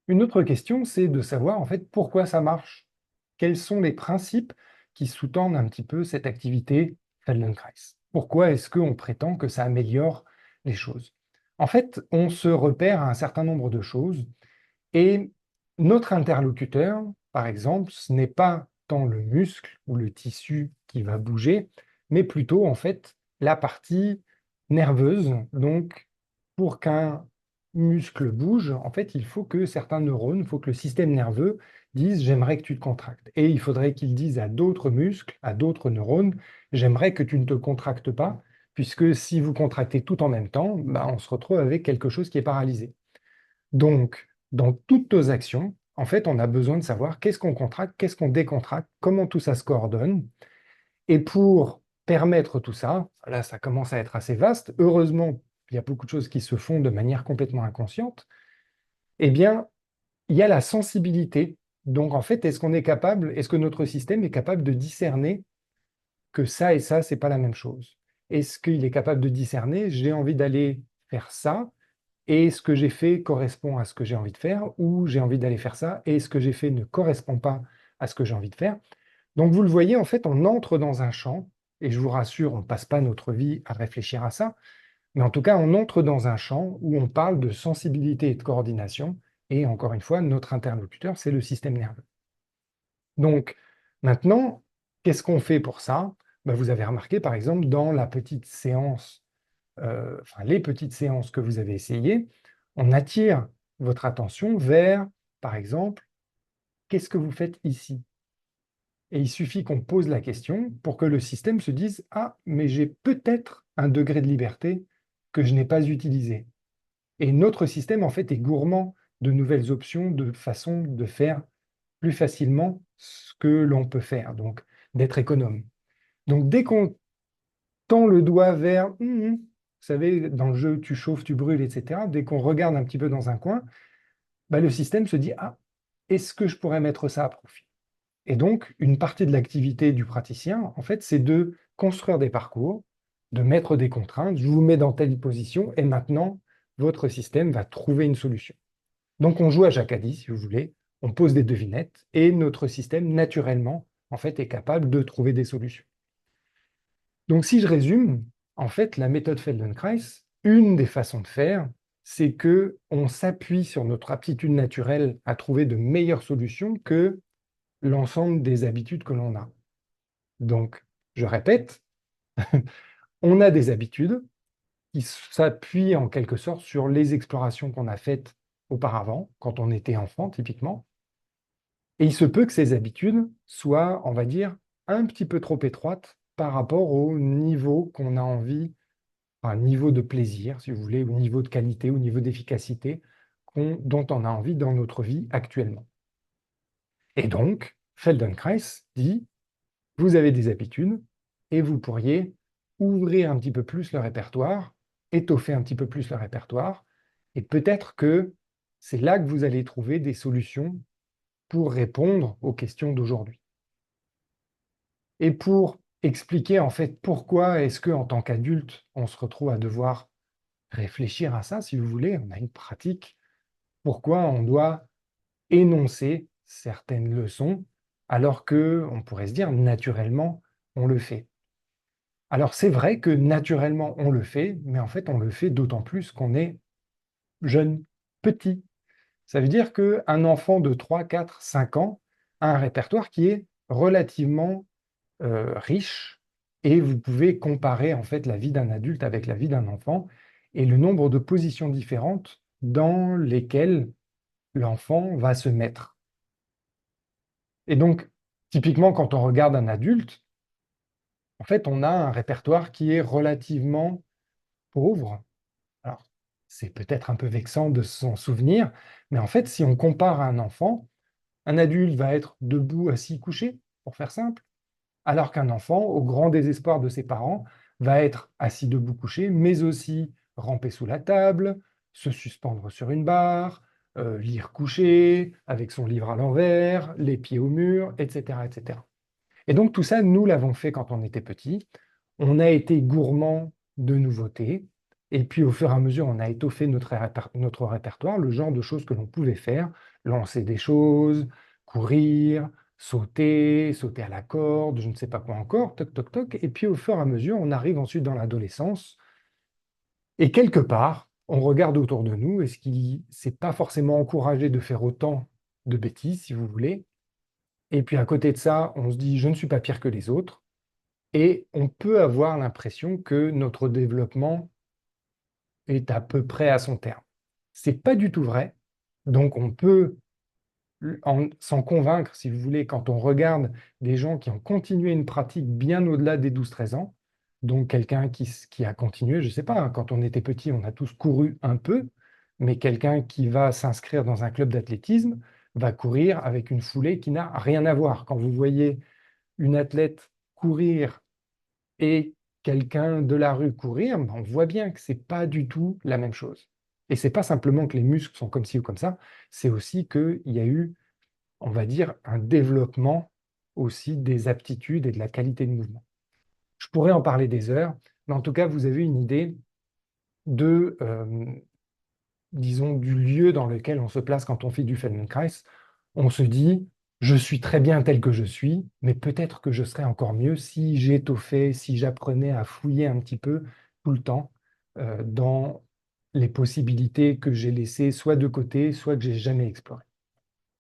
Une autre question, c'est de savoir en fait pourquoi ça marche. Quels sont les principes qui sous-tendent un petit peu cette activité Feldenkrais? Pourquoi est-ce qu'on prétend que ça améliore les choses? En fait, on se repère à un certain nombre de choses et notre interlocuteur, par exemple, ce n'est pas tant le muscle ou le tissu qui va bouger, mais plutôt en fait la partie nerveuse. Donc, pour qu'un muscle bouge, en fait, il faut que certains neurones, il faut que le système nerveux dise j'aimerais que tu te contractes. Et il faudrait qu'il dise à d'autres muscles, à d'autres neurones, j'aimerais que tu ne te contractes pas, puisque si vous contractez tout en même temps, bah, on se retrouve avec quelque chose qui est paralysé. Donc, dans toutes nos actions, en fait, on a besoin de savoir qu'est-ce qu'on contracte, qu'est-ce qu'on décontracte, comment tout ça se coordonne. Et pour permettre tout ça, là, ça commence à être assez vaste. Heureusement, il y a beaucoup de choses qui se font de manière complètement inconsciente. Eh bien, il y a la sensibilité. Donc, en fait, est-ce qu'on est capable, est-ce que notre système est capable de discerner que ça et ça, c'est pas la même chose? Est-ce qu'il est capable de discerner, j'ai envie d'aller faire ça, et ce que j'ai fait correspond à ce que j'ai envie de faire, ou j'ai envie d'aller faire ça, et ce que j'ai fait ne correspond pas à ce que j'ai envie de faire. Donc vous le voyez, en fait, on entre dans un champ, et je vous rassure, on ne passe pas notre vie à réfléchir à ça, mais en tout cas, on entre dans un champ où on parle de sensibilité et de coordination, et encore une fois, notre interlocuteur, c'est le système nerveux. Donc maintenant, qu'est-ce qu'on fait pour ça? Ben, vous avez remarqué, par exemple, dans la petite séance enfin, les petites séances que vous avez essayées, on attire votre attention vers, par exemple, qu'est-ce que vous faites ici? Et il suffit qu'on pose la question pour que le système se dise, ah, mais j'ai peut-être un degré de liberté que je n'ai pas utilisé. Et notre système, en fait, est gourmand de nouvelles options, de façons de faire plus facilement ce que l'on peut faire, donc d'être économe. Donc dès qu'on tend le doigt vers, vous savez, dans le jeu, tu chauffes, tu brûles, etc. Dès qu'on regarde un petit peu dans un coin, bah, le système se dit, ah, est-ce que je pourrais mettre ça à profit? Et donc, une partie de l'activité du praticien, en fait, c'est de construire des parcours, de mettre des contraintes. Je vous mets dans telle position et maintenant, votre système va trouver une solution. Donc, on joue à Jacadi, si vous voulez, on pose des devinettes et notre système, naturellement, en fait, est capable de trouver des solutions. Donc, si je résume, en fait, la méthode Feldenkrais, une des façons de faire, c'est que on s'appuie sur notre aptitude naturelle à trouver de meilleures solutions que l'ensemble des habitudes que l'on a. Donc, je répète, on a des habitudes qui s'appuient en quelque sorte sur les explorations qu'on a faites auparavant, quand on était enfant, typiquement. Et il se peut que ces habitudes soient, on va dire, un petit peu trop étroites par rapport au niveau qu'on a envie, un niveau de plaisir, si vous voulez, au niveau de qualité, au niveau d'efficacité dont on a envie dans notre vie actuellement. Et donc, Feldenkrais dit, vous avez des habitudes et vous pourriez ouvrir un petit peu plus le répertoire, étoffer un petit peu plus le répertoire, et peut-être que c'est là que vous allez trouver des solutions pour répondre aux questions d'aujourd'hui. Et pour expliquer en fait pourquoi est-ce que en tant qu'adulte, on se retrouve à devoir réfléchir à ça, si vous voulez, on a une pratique, pourquoi on doit énoncer certaines leçons alors que on pourrait se dire naturellement on le fait. Alors c'est vrai que naturellement on le fait, mais en fait on le fait d'autant plus qu'on est jeune, petit. Ça veut dire qu'un enfant de 3, 4, 5 ans a un répertoire qui est relativement riche et vous pouvez comparer en fait la vie d'un adulte avec la vie d'un enfant et le nombre de positions différentes dans lesquelles l'enfant va se mettre. Et donc, typiquement, quand on regarde un adulte, en fait, on a un répertoire qui est relativement pauvre. Alors, c'est peut-être un peu vexant de s'en souvenir, mais en fait, si on compare à un enfant, un adulte va être debout, assis, couché, pour faire simple, alors qu'un enfant, au grand désespoir de ses parents, va être assis, debout, couché, mais aussi ramper sous la table, se suspendre sur une barre, lire couché, avec son livre à l'envers, les pieds au mur, etc., etc. Et donc tout ça, nous l'avons fait quand on était petit. On a été gourmand de nouveautés Et puis, au fur et à mesure, on a étoffé notre répertoire, le genre de choses que l'on pouvait faire, lancer des choses, courir, sauter à la corde, je ne sais pas quoi encore, toc, toc, toc. Et puis, au fur et à mesure, on arrive ensuite dans l'adolescence. Et quelque part, on regarde autour de nous, et ce qui c'est pas forcément encouragé de faire autant de bêtises, si vous voulez. Et puis, à côté de ça, on se dit, je ne suis pas pire que les autres. Et on peut avoir l'impression que notre développement est à peu près à son terme. C'est pas du tout vrai. Donc on peut s'en convaincre, si vous voulez, quand on regarde des gens qui ont continué une pratique bien au-delà des 12-13 ans. Donc quelqu'un qui a continué, je ne sais pas, hein, quand on était petit, on a tous couru un peu, mais quelqu'un qui va s'inscrire dans un club d'athlétisme va courir avec une foulée qui n'a rien à voir. Quand vous voyez une athlète courir et quelqu'un de la rue courir, ben, on voit bien que c'est pas du tout la même chose. Et c'est pas simplement que les muscles sont comme ci ou comme ça, c'est aussi qu'il y a eu, on va dire, un développement aussi des aptitudes et de la qualité de mouvement. Je pourrais en parler des heures, mais en tout cas, vous avez une idée de, disons, du lieu dans lequel on se place quand on fait du Feldenkrais. On se dit, je suis très bien tel que je suis, mais peut-être que je serais encore mieux si j'étoffais, si j'apprenais à fouiller un petit peu tout le temps dans les possibilités que j'ai laissées soit de côté, soit que j'ai jamais explorées.